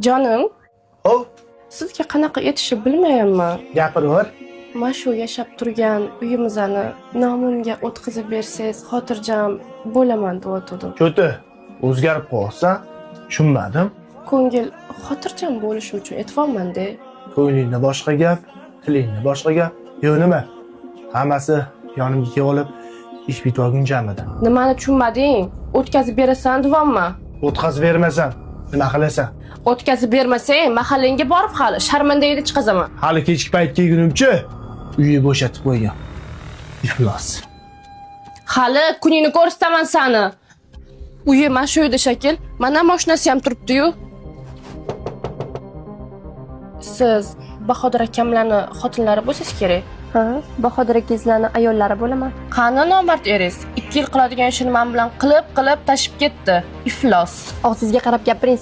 Jonim, Hop, sizga qanaqa etishni bilmayapman. gapiraver. Mana shu yashab turgan uyimizni nomimga o'tkazib bersangiz, xotirjam bo'laman deb o'tdim. Cho'ti, o'zgarib qolsan, tushunmadim. Ko'ngil xotirjam bo'lishi uchun aytyapman-da. Ko'nglingda boshqa gap, tilingda boshqa gap. Yo'q nima? Hammasi yonimga kelib olib, ish bitmagunjamidi. Nimani tushunmading? O'tkazib berasan deyapman. O'tkazib bermasam, nima qilasan? O'tkazib bermasang, mahallangga borib hali sharmanda edib chiqazaman. Hali kechki payt kelgunimcha uyni bo'shatib qo'ygan. Iflos. Hali kuningni ko'rsataman seni. Uyi mana shu edi shakil. Mana mashinasi ham turibdi-yu. Siz Bahodir akamlarni xotinlari bo'lsangiz kerak. Ha, Bahodir akangizlarning ayollari bo'laman. Qani nomard eringiz? 2 yil qiladigan ishini men bilan qilib tashib ketdi. Iflos. Og'zingizga qarab gapiring,